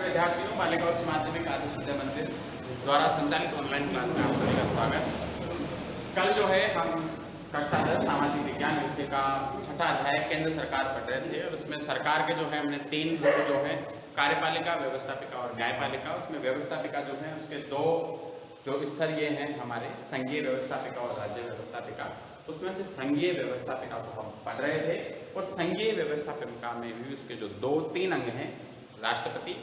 विद्यार्थियों, बालिका उच्च माध्यमिक आदर्श विद्या मंदिर द्वारा संचालित ऑनलाइन क्लास में आप सभी का स्वागत। कल जो है हम कक्षा 10 सामाजिक विज्ञान विषय का छठा अध्याय केंद्र सरकार पढ़ रहे थे और उसमें सरकार के जो है हमने तीन जो है कार्यपालिका, व्यवस्थापिका और न्यायपालिका, उसमें व्यवस्थापिका जो है उसके दो जो स्तर ये हैं हमारे संघीय व्यवस्थापिका और राज्य व्यवस्थापिका, उसमें से संघीय व्यवस्थापिका को हम पढ़ रहे थे और संघीय व्यवस्थापिका में भी उसके जो दो तीन अंग हैं, राष्ट्रपति,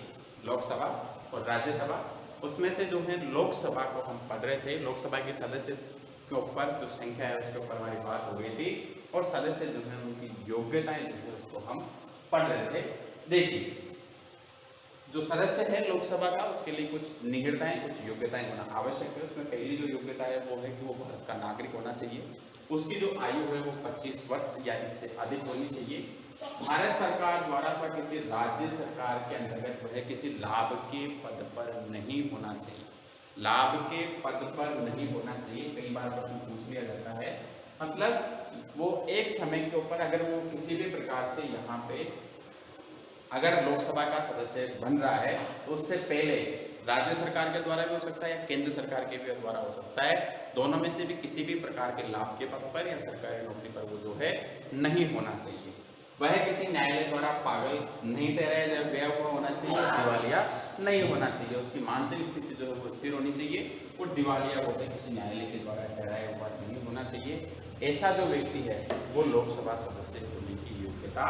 लोकसभा और राज्यसभा, उसमें से जो है लोकसभा को हम पढ़ रहे थे। लोकसभा के सदस्य के ऊपर जो संख्या है उसके ऊपर हमारी बात हो गई थी और सदस्य जो है उनकी योग्यताएं जो है उसको हम पढ़ रहे थे। देखिए, जो सदस्य है लोकसभा का उसके लिए कुछ निहिरताएं, कुछ योग्यताएं होना आवश्यक है। उसमें पहली जो योग्यता है वो है कि वो भारत का नागरिक होना चाहिए, उसकी जो आयु है वो 25 वर्ष या इससे अधिक होनी चाहिए, भारत सरकार द्वारा अथवा किसी राज्य सरकार के अंतर्गत जो है किसी लाभ के पद पर नहीं होना चाहिए, लाभ के पद पर नहीं होना चाहिए। कई बार प्रश्न पूछ लिया जाता है, मतलब वो एक समय के ऊपर अगर वो किसी भी प्रकार से यहाँ पे अगर लोकसभा का सदस्य बन रहा है तो उससे पहले राज्य सरकार के द्वारा भी हो सकता है या केंद्र सरकार के भी द्वारा हो सकता है, दोनों में से भी किसी भी प्रकार के लाभ के पद पर या सरकारी नौकरी पर वो जो है नहीं होना चाहिए। वह किसी न्यायालय द्वारा पागल नहीं ठहराया गया हुआ होना चाहिए, दिवालिया नहीं होना चाहिए, उसकी मानसिक स्थिति जो है वो स्थिर होनी चाहिए और दिवालिया होते किसी न्यायालय के द्वारा ठहराया हुआ नहीं होना चाहिए। ऐसा जो व्यक्ति है वो लोकसभा सदस्य होने की योग्यता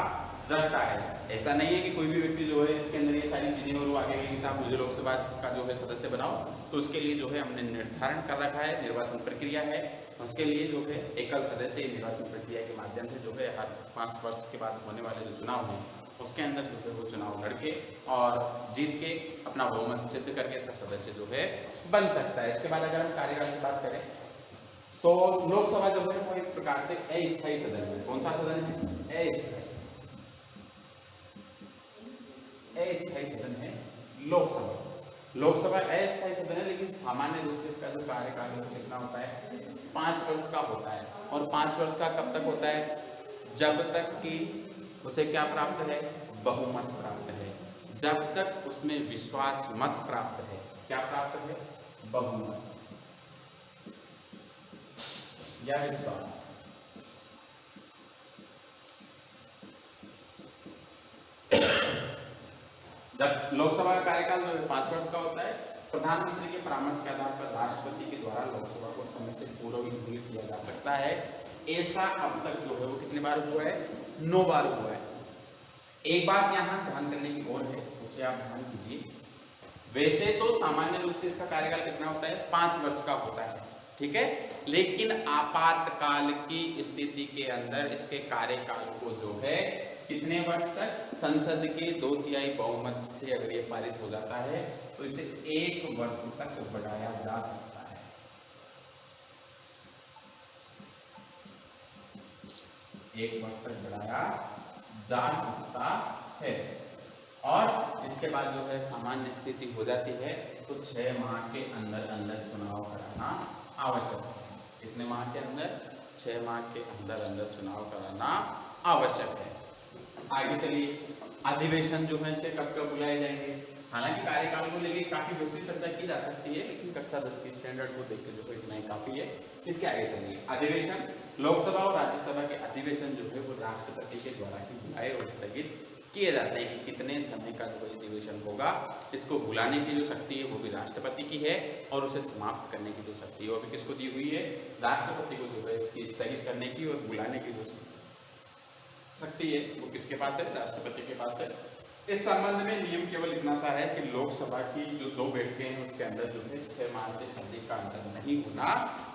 रखता है। ऐसा नहीं है कि कोई भी व्यक्ति जो है इसके अंदर ये सारी चीजें और वो आगे के साथ मुझे लोकसभा का जो है सदस्य बनाओ, तो उसके लिए जो है हमने निर्धारण कर रखा है, निर्वाचन प्रक्रिया है। उसके लिए जो है एकल सदस्य निर्वाचन प्रक्रिया के माध्यम से जो है हर 5 वर्ष के बाद होने वाले जो चुनाव हैं उसके अंदर जो है वो चुनाव लड़के और जीत के अपना बहुमत सिद्ध करके इसका सदस्य जो है बन सकता है। इसके बाद अगर हम कार्यकाल की बात करें तो लोकसभा जो है वो एक प्रकार से अस्थायी सदन है। कौन सा सदन है? अस्थायी सदन है लोकसभा। लोकसभा अस्थायी सदन है, लेकिन सामान्य रूप से इसका जो कार्यकाल है कितना होता है? 5 वर्ष का होता है। और 5 वर्ष का कब तक होता है? जब तक कि उसे क्या प्राप्त है? बहुमत प्राप्त है। जब तक उसमें विश्वास मत प्राप्त है। क्या प्राप्त है? बहुमत या विश्वास। जब लोकसभा का कार्यकाल 5 वर्ष का होता है, प्रधानमंत्री के परामर्श के आधार पर राष्ट्रपति के द्वारा लोकसभा को समय से पूर्व ही किया जा सकता है। ऐसा अब तक जो है वो कितनी बार हुआ है? 9 बार हुआ है। एक बात यहाँ ध्यान करने की ओर है, उसे आप ध्यान कीजिए। वैसे तो सामान्य रूप से इसका कार्यकाल कितना होता है? 5 वर्ष का होता है, ठीक है। लेकिन आपातकाल की स्थिति के अंदर इसके कार्यकाल को जो है कितने वर्ष तक? संसद के 2/3 बहुमत से अगर ये पारित हो जाता है तो इसे 1 वर्ष तक बढ़ाया जा सकता है। 1 वर्ष तक बढ़ाया जा सकता है। और इसके बाद जो है सामान्य स्थिति हो जाती है तो 6 माह के अंदर अंदर चुनाव कराना आवश्यक है। कितने माह के अंदर? 6 माह के अंदर अंदर चुनाव कराना आवश्यक है। आगे चलिए, अधिवेशन जो है इसे कब कब बुलाए जाएंगे? हालांकि कार्यकाल को लेकर काफी विस्तृत चर्चा की जा सकती है, लेकिन कक्षा 10 की स्टैंडर्ड को देख के जो है इतना ही काफी है। इसके आगे चलिए, अधिवेशन लोकसभा और राज्यसभा के अधिवेशन जो है वो राष्ट्रपति के द्वारा ही बुलाए और स्थगित किए जाते हैं। कि कितने समय का जो अधिवेशन होगा, इसको बुलाने की जो शक्ति है वो भी राष्ट्रपति की है और उसे समाप्त करने की जो शक्ति है वो भी किसको दी हुई है? राष्ट्रपति को जो है इसकी स्थगित करने की और बुलाने की जो शक्ति है वो किसके पास है? राष्ट्रपति के पास है। इस संबंध में नियम केवल इतना सा है कि लोकसभा की जो 2 बैठकें हैं उसके अंदर जो है 6 माह से अधिक का अंतर नहीं होना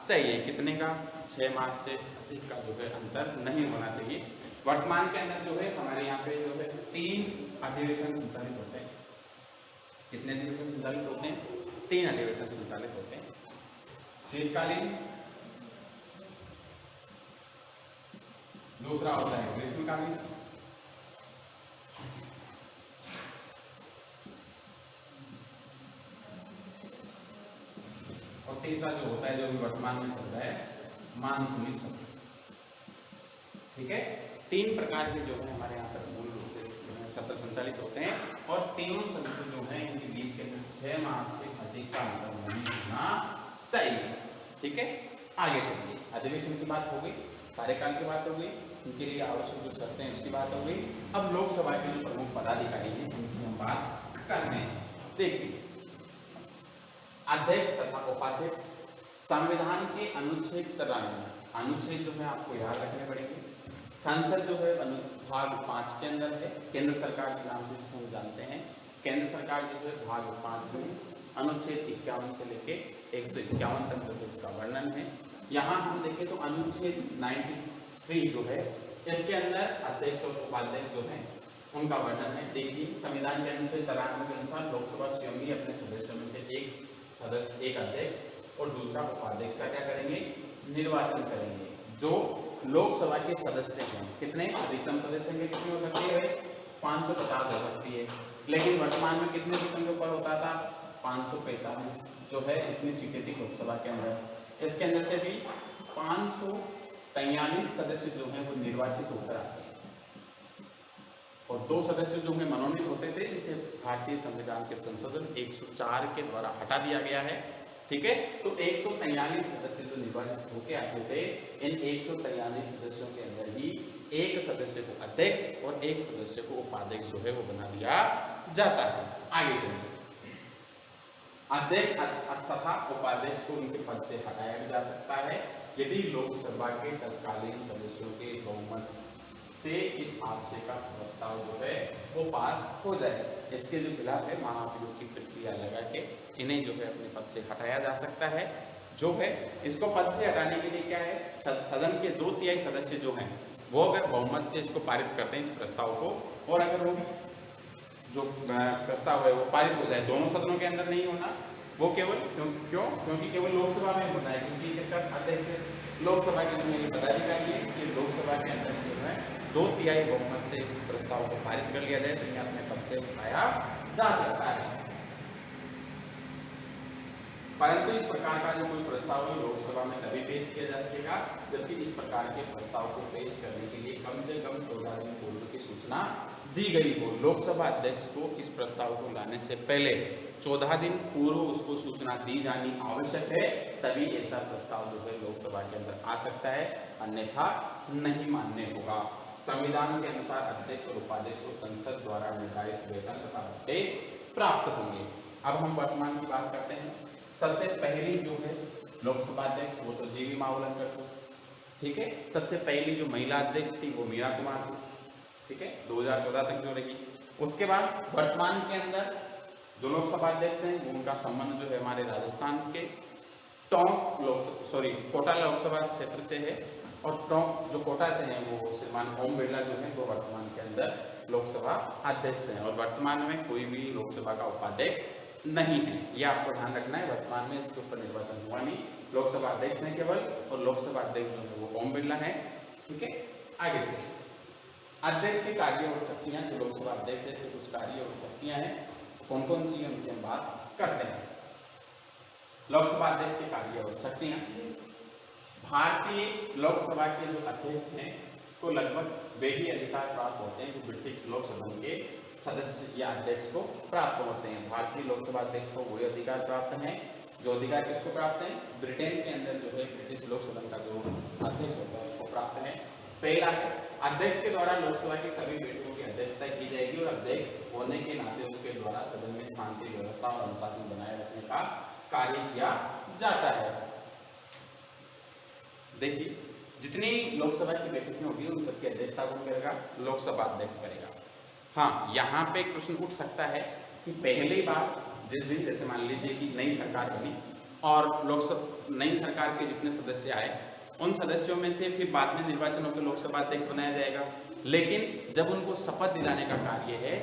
चाहिए। कितने का? 6 माह से अधिक का जो है अंतर नहीं होना चाहिए। वर्तमान के अंदर जो है हमारे यहाँ पे जो है 3 अधिवेशन संचालित होते हैं। कितने अधिवेशन संचालित होते हैं? 3 अधिवेशन संचालित होते हैं। शीतकालीन, दूसरा होता है ग्रीष्मकालीन, और तीसरा जो होता है जो भी वर्तमान में चल रहा है मानसूनी सत्र। ठीक है, 3 प्रकार के जो है हमारे यहाँ पर मूल रूप से सत्र संचालित होते हैं और तीनों सत्र जो है इनके बीच के 6 माह से अधिक का अंतर नहीं होना चाहिए। ठीक है, आगे चलिए। अधिवेशन की बात हो गई, कार्यकाल की बात हो गई, उनके लिए आवश्यक जो शर्तें हैं उसकी बात हो गई। अब लोकसभा के जो प्रमुख पदाधिकारी हैं उनकी हम बात करते हैं। देखिए, अध्यक्ष तथा उपाध्यक्ष संविधान के अनुच्छेद 93, अनुच्छेद जो है आपको याद रखने पड़ेंगे। संसद जो है भाग 5 के अंदर है, केंद्र सरकार के नाम से जिसे हम जानते हैं। केंद्र सरकार जो है भाग 5 में अनुच्छेद 51 से लेके 151 तक जो इसका वर्णन है। यहाँ हम देखें तो अनुच्छेद 93 जो है इसके अंदर अध्यक्ष और उपाध्यक्ष जो है उनका वर्णन है। देखिए, संविधान के अनुच्छेद 93 के अनुसार लोकसभा स्वयं ही अपने सदस्यों में से एक अध्यक्ष और दूसरा उपाध्यक्ष का क्या करेंगे, निर्वाचन करेंगे। जो लोकसभा के सदस्य हैं, कितने अधिकतम सदस्य हैं, कितने हो सकती है, 550 हो सकती है। लेकिन वर्तमान में कितने सीटों के ऊपर होता था, 545 जो है इतनी सीटें थी लोकसभा के अंदर। इसके अंदर से भी 543 सदस्य जो हैं वो निर्वाचित होकर आते हैं और 2 सदस्य जो हैं मनोनीत होते थे, जिसे भारतीय संविधान के संशोधन 104 के द्वारा हटा दिया गया है। ठीक है, तो 143 सदस्य जो निर्वाचित होकर आते थे, इन 143 सदस्यों के अंदर ही एक सदस्य को अध्यक्ष और एक सदस्य को उपाध्यक्ष जो है वो बना दिया जाता है। आगे चलिए, अध्यक्ष तथा उपाध्यक्ष को उनके पद से हटाया भी जा सकता है यदि लोकसभा के तत्कालीन सदस्यों के बहुमत से इस आशय का प्रस्ताव जो है वो पास हो जाए। इसके जो खिलाफ है महाभियोग की प्रक्रिया लगा के इन्हें जो है अपने पद से हटाया जा सकता है। जो है इसको पद से हटाने के लिए क्या है, सदन के 2/3 सदस्य जो हैं वो अगर बहुमत से इसको पारित करते हैं इस प्रस्ताव को, और अगर वो जो प्रस्ताव है वो पारित हो जाए, दोनों सदनों के अंदर नहीं होना, वो केवल क्योंकि केवल लोकसभा में होना है, क्योंकि किसका अध्यक्ष है, लोकसभा के जो पदाधिकारी है, इसलिए लोकसभा के अंदर जो है 2/3 बहुमत से इस प्रस्ताव को पारित कर लिया जाए तो इन्हें अपने पद से उठाया जा सकता है। परंतु इस प्रकार का जो कोई प्रस्ताव है लोकसभा में तभी पेश किया जा सकेगा जबकि इस प्रकार के प्रस्ताव को पेश करने के लिए कम से कम 14 दिन पूर्व की सूचना दी गई हो। लोकसभा अध्यक्ष को इस प्रस्ताव को लाने से पहले 14 दिन पूर्व उसको सूचना दी जानी आवश्यक है, तभी ऐसा प्रस्ताव जो है लोकसभा के अंदर आ सकता है, अन्यथा नहीं मान्य होगा। संविधान के अनुसार अध्यक्ष और उपाध्यक्ष को संसद द्वारा निर्धारित वेतन तथा भत्ते प्राप्त होंगे। अब हम वर्तमान की बात करते हैं। सबसे पहली जो है लोकसभा अध्यक्ष वो तो जीवी मावलंकर थी। ठीक है, सबसे पहली जो महिला अध्यक्ष थी वो मीरा कुमार थी। ठीक है, 2014 तक जो रही। उसके बाद वर्तमान के अंदर जो लोकसभा अध्यक्ष हैं उनका संबंध जो है हमारे राजस्थान के कोटा लोकसभा क्षेत्र से है, और टोंक जो कोटा से हैं वो श्रीमान ओम बिरला जो है वो वर्तमान के अंदर लोकसभा अध्यक्ष हैं, और वर्तमान में कोई भी लोकसभा का उपाध्यक्ष नहीं है। यह आपको ध्यान रखना है, वर्तमान में इसके ऊपर निर्वाचन हुआ नहीं, लोकसभा अध्यक्ष हैं केवल, और लोकसभा अध्यक्ष जो है वो ओम बिरला है। ठीक है, आगे चलिए। अध्यक्ष के कार्य और शक्तियां, जो लोकसभा अध्यक्ष है कुछ कार्य और शक्तियां हैं, कौन कौन सी उनकी हम बात करते हैं। लोकसभा अध्यक्ष के कार्य और शक्तियां, भारतीय लोकसभा के जो अध्यक्ष हैं को लगभग वे ही अधिकार प्राप्त होते हैं जो ब्रिटिश लोकसभा के सदस्य या अध्यक्ष को प्राप्त होते हैं। भारतीय लोकसभा अध्यक्ष को वही अधिकार प्राप्त हैं जो अधिकार किसको प्राप्त है, ब्रिटेन के अंदर जो है ब्रिटिश लोकसभा का जो अध्यक्ष होता है उसको प्राप्त है। पहला है, अध्यक्ष के द्वारा लोकसभा की सभी बैठकों की अध्यक्षता की जाएगी, और अध्यक्ष होने के नाते उसके द्वारा सदन में शांति व्यवस्था और अनुशासन बनाए रखने का कार्य किया जाता है। देखिए, जितनी लोकसभा की बैठकें होगी उन सबकी अध्यक्षता कौन करेगा, लोकसभा अध्यक्ष करेगा। हाँ, यहाँ पे एक प्रश्न उठ सकता है कि पहली बार जिस दिन, जैसे मान लीजिए कि नई सरकार बनी और लोकसभा नई सरकार के जितने सदस्य आए उन सदस्यों में से फिर बाद में निर्वाचन होकर लोकसभा अध्यक्ष बनाया जाएगा, लेकिन जब उनको शपथ दिलाने का कार्य है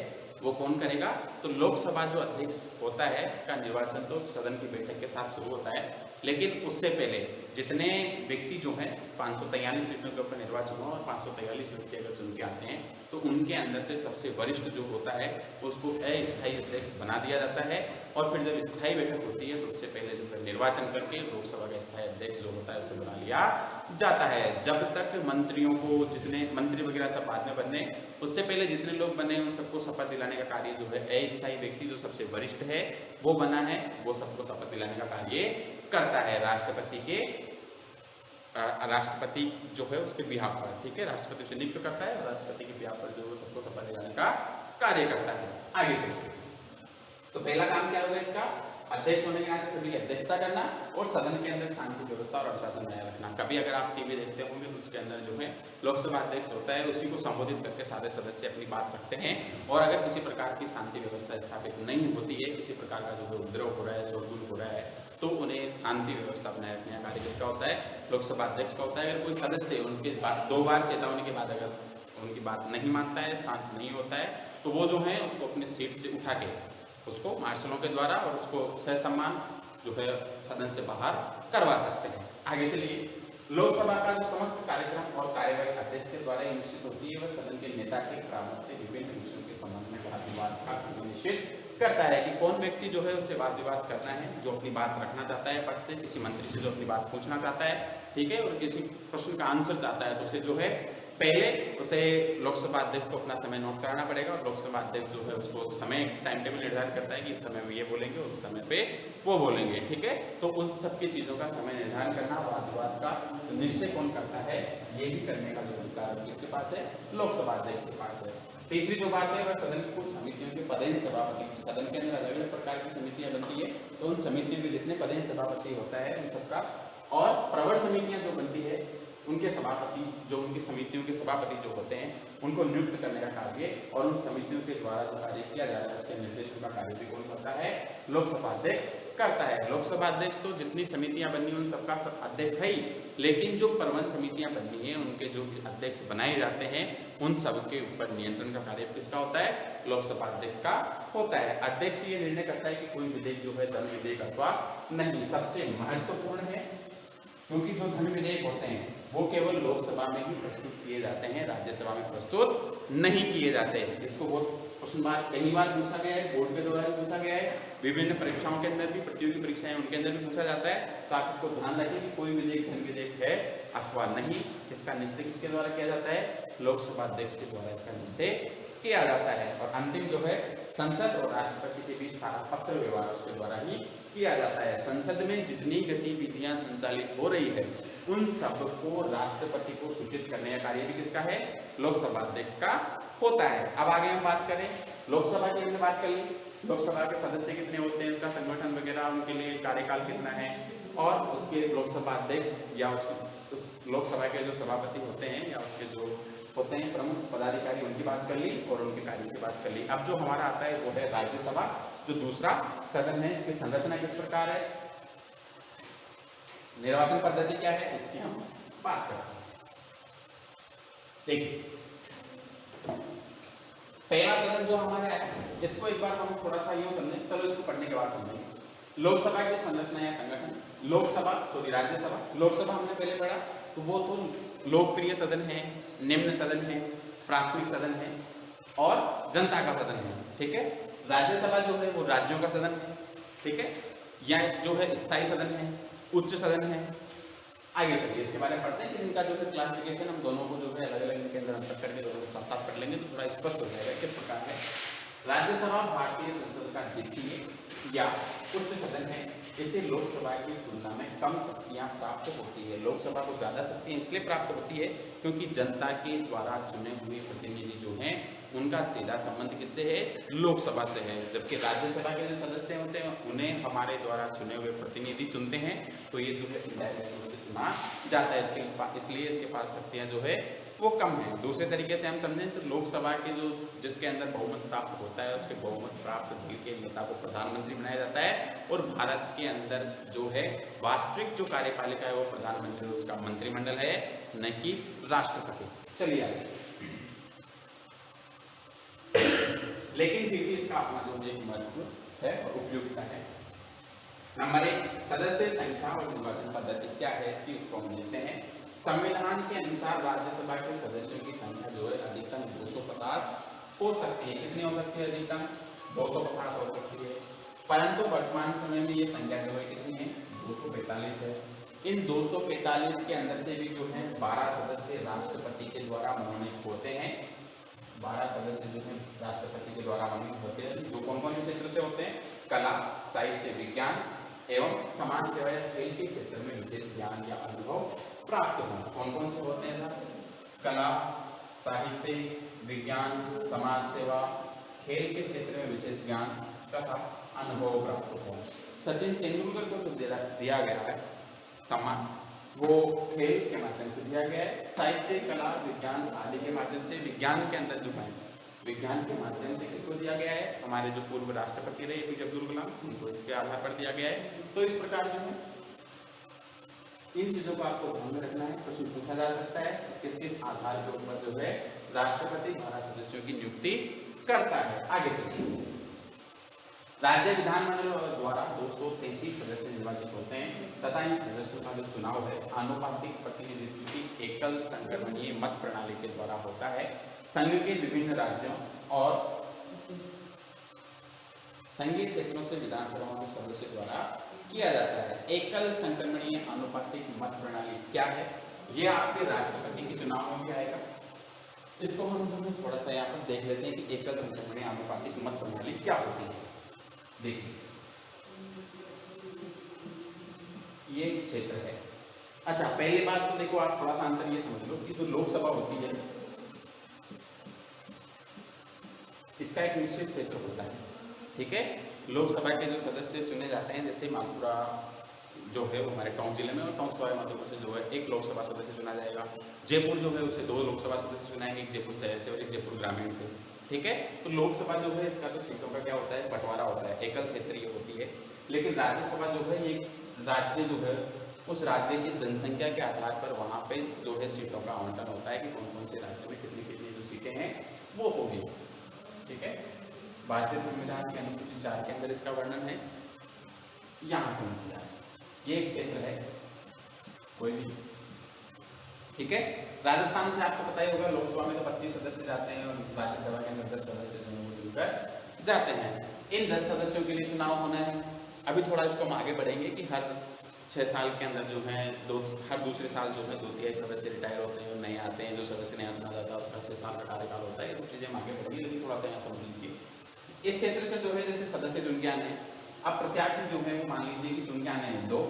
वो कौन करेगा, तो लोकसभा जो अध्यक्ष होता है इसका निर्वाचन तो सदन की बैठक के साथ शुरू होता है, लेकिन उससे पहले जितने व्यक्ति जो हैं 543 सीटों के ऊपर निर्वाचन हो और 543 व्यक्ति अगर चुन के आते हैं तो उनके अंदर से सबसे वरिष्ठ जो होता है उसको अस्थायी अध्यक्ष बना दिया जाता है, और फिर जब स्थायी बैठक होती है तो उससे पहले जो निर्वाचन करके लोकसभा का स्थायी अध्यक्ष जो होता है उसे बना लिया जाता है। जब तक मंत्रियों को, जितने मंत्री वगैरह सब बाद में बनने, उससे पहले जितने लोग बने उन सबको शपथ दिलाने का कार्य जो है अस्थायी व्यक्ति जो सबसे वरिष्ठ है वो बना है, वो सबको शपथ दिलाने का कार्य करता है राष्ट्रपति जो है उसके बिहाफ पर, ठीक है। राष्ट्रपति उसे नियुक्त करता है और राष्ट्रपति के बिहाफ पर जो सबको शपथ दिलाने का कार्य करता है। आगे से तो पहला काम क्या होगा इसका, अध्यक्ष होने के नाते सभी की अध्यक्षता करना और सदन के अंदर शांति व्यवस्था और अनुशासन बनाए रखना। कभी अगर आप टीवी देखते होंगे तो उसके अंदर जो है लोकसभा अध्यक्ष होता है, उसी को संबोधित करके सारे सदस्य अपनी बात रखते हैं। और अगर किसी प्रकार की शांति व्यवस्था स्थापित नहीं होती है, किसी प्रकार का जो उपद्रव हो रहा है, शोरगुल हो रहा है, तो उन्हें शांति व्यवस्था बनाए रखने का कार्य किसका होता है, लोकसभा अध्यक्ष का होता है। अगर कोई सदस्य उनके बात 2 बार चेतावनी के बाद अगर उनकी बात नहीं मानता है, शांत नहीं होता है, तो वो जो है उसको अपने सीट से उठा के उसको मार्शलों के द्वारा और उसको ससम्मान जो है सदन से बाहर करवा सकते हैं। आगे चलिए, लोकसभा का जो समस्त कार्यक्रम और कार्यवाही अध्यक्ष के द्वारा निश्चित होती है, वह सदन के नेता के परामर्श से विभिन्न विषयों के संबंध में वाद विवाद का सुनिश्चित करता है कि कौन व्यक्ति जो है उसे वाद विवाद करना है, जो अपनी बात रखना चाहता है पक्ष से, किसी मंत्री से जो अपनी बात पूछना चाहता है, ठीक है, और किसी प्रश्न का आंसर चाहता है, तो उसे जो है पहले उसे लोकसभा अध्यक्ष को अपना समय नोट कराना पड़ेगा और लोकसभा अध्यक्ष जो है उसको समय टाइम टेबल निर्धारित करता है कि इस समय में ये बोलेंगे और उस समय पे वो बोलेंगे, ठीक है। तो उन सबकी चीज़ों का समय निर्धारण करना, वाद विवाद का निश्चय कौन करता है, ये भी करने का जो अधिकार किसके पास है, लोकसभा अध्यक्ष के पास है। तीसरी जो बात है वह सदन की कुछ समितियों के पदेन सभापति, सदन के अंदर अलग अलग प्रकार की समितियां बनती है, तो उन समितियों के जितने पदेन सभापति होता है उन सबका, और प्रवर समितियां जो बनती है उनके सभापति, जो उनकी समितियों के सभापति जो होते हैं उनको नियुक्त करने का कार्य और उन समितियों के द्वारा जो कार्य किया जा रहा है उसके निर्देशन का कार्य भी कौन करता है, लोकसभा अध्यक्ष करता है। लोकसभा अध्यक्ष तो जितनी समितियां बननी उन सबका अध्यक्ष है ही, लेकिन जो प्रबंध समितियां बननी है उनके जो अध्यक्ष बनाए जाते हैं उन सब के ऊपर नियंत्रण का कार्य किसका होता है, लोकसभा अध्यक्ष का होता है। अध्यक्ष ये निर्णय करता है कि कोई विधेयक जो है धन विधेयक अथवा नहीं। सबसे महत्वपूर्ण है क्योंकि जो धन विधेयक होते हैं वो केवल लोकसभा में ही प्रस्तुत किए जाते हैं, राज्यसभा में प्रस्तुत नहीं किए जाते। इसको बहुत प्रश्न कई बार पूछा गया है, बोर्ड के द्वारा पूछा गया है, विभिन्न परीक्षाओं के अंदर भी, प्रतियोगी परीक्षाएं उनके अंदर भी पूछा जाता है। तो आप इसको ध्यान रखें कि कोई विधेयक धन विधेयक है अथवा नहीं, इसका निश्चय किसके द्वारा किया जाता है, लोकसभा अध्यक्ष के द्वारा इसका निश्चय किया जाता है। और अंतिम जो है संसद और राष्ट्रपति के बीच सारा पत्र व्यवहार उसके द्वारा ही किया जाता है। संसद में जितनी गतिविधियां संचालित हो रही है उन सबको राष्ट्रपति को सूचित करने का कार्य भी किसका है, लोकसभा अध्यक्ष का होता है। अब आगे हम बात करें, लोकसभा की हमने बात कर ली, लोकसभा के सदस्य कितने होते हैं, उसका संगठन वगैरह, उनके लिए कार्यकाल कितना है, और उसके लोकसभा अध्यक्ष या उस लोकसभा के जो सभापति होते हैं या उसके जो होते हैं प्रमुख पदाधिकारी, उनकी बात कर ली और उनके कार्य की बात कर ली। अब जो हमारा आता है वो है राज्यसभा, जो दूसरा सदन है। इसकी संरचना किस प्रकार है, निर्वाचन पद्धति क्या है, इसकी हम बात करते हैं। देखिए पहला सदन जो हमारा है इसको एक बार हम थोड़ा सा यूं समझें, चलो इसको पढ़ने के बाद समझेंगे। लोकसभा की संरचना या संगठन, लोकसभा सॉरी राज्यसभा, लोकसभा हमने पहले पढ़ा तो वो तो लोकप्रिय सदन है, निम्न सदन है, प्राथमिक सदन है और जनता का सदन है, ठीक है। राज्यसभा जो है वो राज्यों का सदन है, ठीक है, या जो है स्थायी सदन है, उच्च सदन है। आगे चलिए इसके बारे में पढ़ते हैं कि इनका जो है क्लासिफिकेशन हम दोनों को जो है अलग अलग इनके अंदर अंतर करके दोनों को साथ साथ पढ़ लेंगे तो थोड़ा स्पष्ट हो जाएगा किस प्रकार है। राज्यसभा भारतीय संसद का द्वितीय या उच्च सदन है। इसे लोकसभा की तुलना में कम शक्तियां प्राप्त होती है। लोकसभा को ज़्यादा शक्तियां इसलिए प्राप्त होती है क्योंकि जनता के द्वारा चुने हुए प्रतिनिधि जो हैं उनका सीधा संबंध किससे है, लोकसभा से है। जबकि राज्यसभा के जो सदस्य होते हैं उन्हें हमारे द्वारा चुने हुए प्रतिनिधि चुनते हैं, तो ये जो है इनडायरेक्ट रूप से चुना जाता है, इसलिए इसके पास शक्तियाँ जो है वो कम है। दूसरे तरीके से हम समझें तो लोकसभा के जो जिसके अंदर बहुमत प्राप्त होता है उसके बहुमत प्राप्त दल के नेता को प्रधानमंत्री बनाया जाता है और भारत के अंदर जो है वास्तविक जो कार्यपालिका है वो प्रधानमंत्री उसका मंत्रिमंडल है, न कि राष्ट्रपति। चलिए आगे। लेकिन फिर भी इसका अपना जो एक महत्व है और उपयोगिता है। नंबर 1, सदस्य संख्या और निर्वाचन पद्धति क्या है इसकी, उसको हम देखते हैं। संविधान के अनुसार राज्यसभा के सदस्यों की संख्या जो है अधिकतम 250 हो सकती है। कितनी हो सकती है, अधिकतम 250 हो सकती है। परंतु वर्तमान समय में ये संख्या जो है कितनी है, 245 है। इन 245 के अंदर से भी जो है 12 सदस्य राष्ट्रपति के द्वारा मनोनीत होते हैं। 12 सदस्य जो है राष्ट्रपति के द्वारा मनोनीत होते हैं, जो कौन कौन से क्षेत्र से होते हैं? कला, साहित्य, विज्ञान एवं समाज सेवा या खेल के क्षेत्र में विशेष ज्ञान या अनुभव प्राप्त हो। कौन कौन से होते हैं? कला, साहित्य, विज्ञान, समाज सेवा, खेल के क्षेत्र में विशेष ज्ञान तथा अनुभव प्राप्त हो। सचिन तेंदुलकर को तो दिया गया है सम्मान, वो खेल के माध्यम से दिया गया है। साहित्य, कला, विज्ञान आदि के माध्यम से, विज्ञान के अंदर जो है विज्ञान के माध्यम से किसको दिया गया है? हमारे जो पूर्व राष्ट्रपति रहे एपीजे अब्दुल कलाम, उनको इसके आधार पर दिया गया है। तो इस प्रकार जो है इन चीजों को आपको ध्यान में रखना है, प्रश्न पूछा जा सकता है किस किस आधार के ऊपर जो है राष्ट्रपति 12 सदस्यों की नियुक्ति करता है। आगे चलिए, राज्य विधानमंडल द्वारा 233 सदस्य निर्वाचित होते हैं तथा इन सदस्यों का जो चुनाव है आनुपातिक प्रतिनिधित्व की एकल संक्रमणीय मत प्रणाली के द्वारा होता है। संघ के विभिन्न राज्यों और संघीय क्षेत्रों से विधानसभाओं के सदस्यों द्वारा किया जाता है। एकल संक्रमणीय आनुपातिक मत प्रणाली क्या है? ये आपके राष्ट्रपति के चुनाव में भी आएगा। इसको हम थोड़ा सा यहाँ पर देख लेते हैं कि एकल संक्रमणीय आनुपातिक मत प्रणाली क्या होती है। देखिए, ये क्षेत्र है। अच्छा, पहली बात तो देखो, आप थोड़ा सा अंतर ये समझ लो कि जो लोकसभा होती है इसका एक निश्चित क्षेत्र होता है, ठीक है। लोकसभा के जो सदस्य चुने जाते हैं, जैसे मालपुरा जो है वो हमारे टोंक जिले में, और टोंक सवाई माधोपुर से जो है एक लोकसभा सदस्य चुना जाएगा। जयपुर जो है उससे 2 लोकसभा सदस्य चुनाएंगे, एक जयपुर शहर से और एक जयपुर ग्रामीण से, ठीक है। तो लोकसभा जो है इसका तो सीटों का क्या होता है? बंटवारा होता है, एकल क्षेत्रीय होती है। लेकिन राज्यसभा जो है ये राज्य जो है उस राज्य की जनसंख्या के आधार पर वहाँ पे जो है सीटों का आवंटन होता है कि कौन कौन से राज्य में कितनी कितनी जो सीटें हैं वो होगी, ठीक है। भारतीय संविधान के अनुसूची 4 के अंदर इसका वर्णन है, यहाँ समझिए आप। ये एक क्षेत्र है कोई भी, ठीक है। राजस्थान से आपको पता ही होगा, लोकसभा में तो 25 सदस्य जाते हैं और राज्यसभा के अंदर 10 सदस्य चुनकर जाते हैं। इन 10 सदस्यों के लिए चुनाव होना है। अभी थोड़ा इसको हम आगे बढ़ेंगे कि हर 6 साल के अंदर जो है हर दूसरे साल जो है 2-3 सदस्य रिटायर होते हैं और नए आते हैं। जो सदस्य नया चुना जाता है उसका 6 साल का कार्यकाल होता है। ये सब चीज़ें हम आगे बढ़ेंगे, लेकिन थोड़ा सा यहाँ समझ लीजिए। इस क्षेत्र से जो है जैसे सदस्य चुन के आने हैं, अब प्रत्याशी जो है वो मान लीजिए कि चुन के आने हैं 2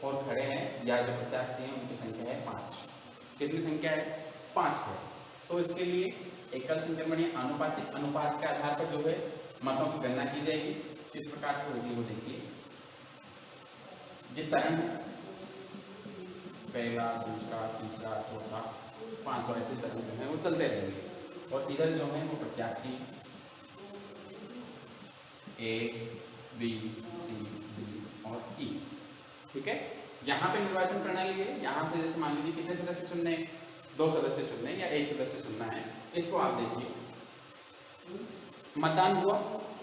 और खड़े हैं, या जो प्रत्याशी हैं उनकी संख्या है 5। कितनी संख्या है? 5 है। तो इसके लिए एकल संक्रमणीय आनुपातिक अनुपात के आधार पर जो है मतों की गणना की जाएगी। किस प्रकार से होगी वो देखिए। ये चरण है, पहला, दूसरा, तीसरा, चौथा, 5 ऐसे चरण जो है वो चलते रहेंगे। और इधर जो है वो प्रत्याशी A, B, C, D और E, ठीक है। यहाँ पे निर्वाचन प्रणाली है, यहाँ से जैसे मान लीजिए कितने सदस्य चुनने, 2 सदस्य चुनने या 1 सदस्य चुनना है। इसको आप देखिए, मतदान हुआ।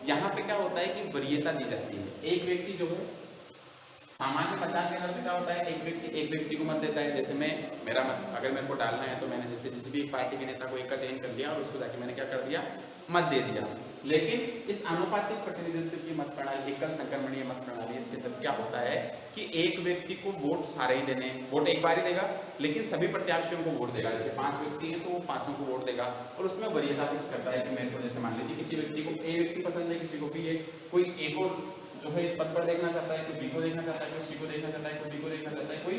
यहाँ पे क्या होता है कि वरीयता दी जाती है। एक व्यक्ति जो है सामान्य मतदान के अंदर पे क्या होता है, एक व्यक्ति को मत देता है। जैसे मेरा मत अगर मेरे को डालना है तो मैंने जैसे किसी भी पार्टी के नेता को एक का चयन कर लिया और उसको जाके मैंने क्या कर दिया, मत दे दिया। लेकिन इस आनुपातिक प्रतिनिधित्व की मत प्रणाली, एकल संक्रमणीय मत प्रणाली, इसके तहत क्या होता है कि एक व्यक्ति को वोट सारे ही देने, वोट एक बार ही देगा, लेकिन सभी प्रत्याशियों को वोट देगा। जैसे 5 व्यक्ति हैं तो वो 5 को वोट देगा और उसमें वरीयता फिक्स करता है कि मेरे को, जैसे मान लीजिए किसी व्यक्ति को ए व्यक्ति पसंद है, किसी को बी है, कोई ए को जो है इस पद पर देखना चाहता है, कोई बी को देखना चाहता है, कोई सी को देखना चाहता है, कोई डी को देखना चाहता है, कोई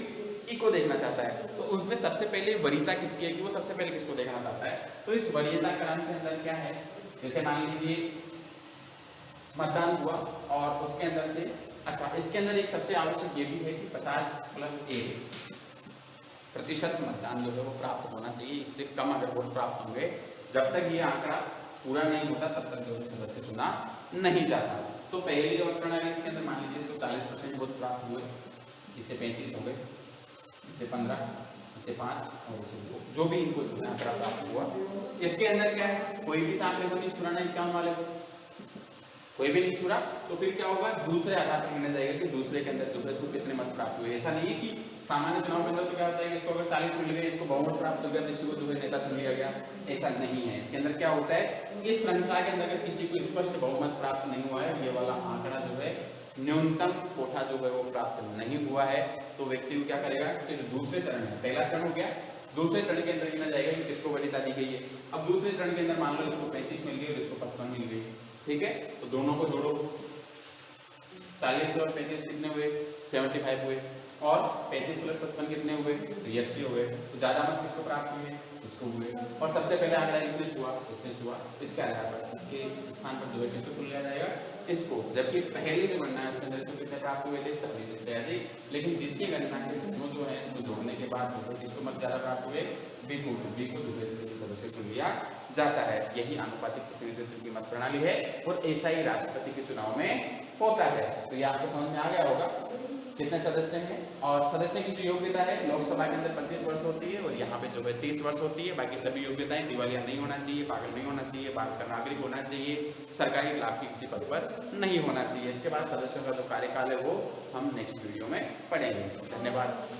ई को देखना चाहता है। तो उसमें सबसे पहले वरीयता किसकी है कि वो सबसे पहले किसको देखना चाहता है। तो इस वरीयता क्रम के अंदर क्या है, जैसे मान लीजिए मतदान हुआ और उसके अंदर से, अच्छा इसके अंदर एक सबसे आवश्यक ये भी है कि 50+1% मतदान जो है वो प्राप्त होना चाहिए। इससे कम अगर वोट प्राप्त होंगे, जब तक ये आंकड़ा पूरा नहीं होता तब तक जो है सदस्य चुना नहीं जाता। तो पहली जो मत प्रणाली इसके अंदर मान लीजिए इसको 40% वोट प्राप्त हुए, इसे 35 हो गए, इसे 15, इसे 5 और इसे 2, जो भी इनको आंकड़ा प्राप्त हुआ। इसके अंदर क्या है, कोई भी सांप नहीं छुड़ाना, 51 वाले को कोई भी नहीं छुड़ा, तो फिर क्या होगा, दूसरे आधार पर गिना जाएगा कि दूसरे के अंदर जो है इसको कितने मत प्राप्त हुए। ऐसा नहीं है कि सामान्य चुनाव के अंदर तो क्या होता है कि इसको अगर 40 मिल गए, इसको 52 प्राप्त हो गया, किसी को जो है नेता चुन लिया गया, ऐसा नहीं है। इसके अंदर क्या होता है, इस श्रृंखला के अंदर अगर किसी को स्पष्ट बहुमत प्राप्त नहीं हुआ है, ये वाला आंकड़ा जो है न्यूनतम कोटा जो है वो प्राप्त नहीं हुआ है तो व्यक्ति को क्या करेगा, इसके जो दूसरे चरण है, पहला चरण हो गया, दूसरे चरण के अंदर गिना जाएगा कि किसको वरीयता दी गई है। अब दूसरे चरण के अंदर मान लो इसको 35 मिल गई और इसको 55 मिल गई, ठीक है, तो दोनों को जोड़ो, 40 और 35 कितने हुए, 75 हुए, और 35 प्लस 55 कितने हुए, 80 हो गए। तो ज्यादा मत किसको प्राप्त हुए, इसको हुए, और सबसे पहले आंकड़ा किसने छुआ, उसने छुआ, इसके आधार पर इसके स्थान पर जो है किसको चुन लिया जाएगा, इसको। जबकि पहली जो गणना है उसके अंदर इसको कितने प्राप्त हुए थे, 40 से अधिक, लेकिन द्वितीय गणना के दोनों जो है इसको जोड़ने के बाद जो है किसको मत ज्यादा प्राप्त हुए, बी को जो है इसके सदस्य चुन लिया जाता है। यही आनुपातिक प्रतिनिधित्व की मत प्रणाली है और ऐसा ही राष्ट्रपति के चुनाव में होता है। तो ये आपको समझ में आ गया होगा कितने सदस्य हैं, और सदस्य की जो योग्यता है लोकसभा के अंदर 25 वर्ष होती है और यहाँ पे जो है 30 वर्ष होती है। बाकी सभी योग्यताएं, दिवालिया नहीं होना चाहिए, पागल नहीं होना चाहिए, भारत का नागरिक होना चाहिए, सरकारी लाभ की किसी पद पर नहीं होना चाहिए। इसके बाद सदस्यों का जो कार्यकाल है वो हम नेक्स्ट वीडियो में पढ़ेंगे। धन्यवाद।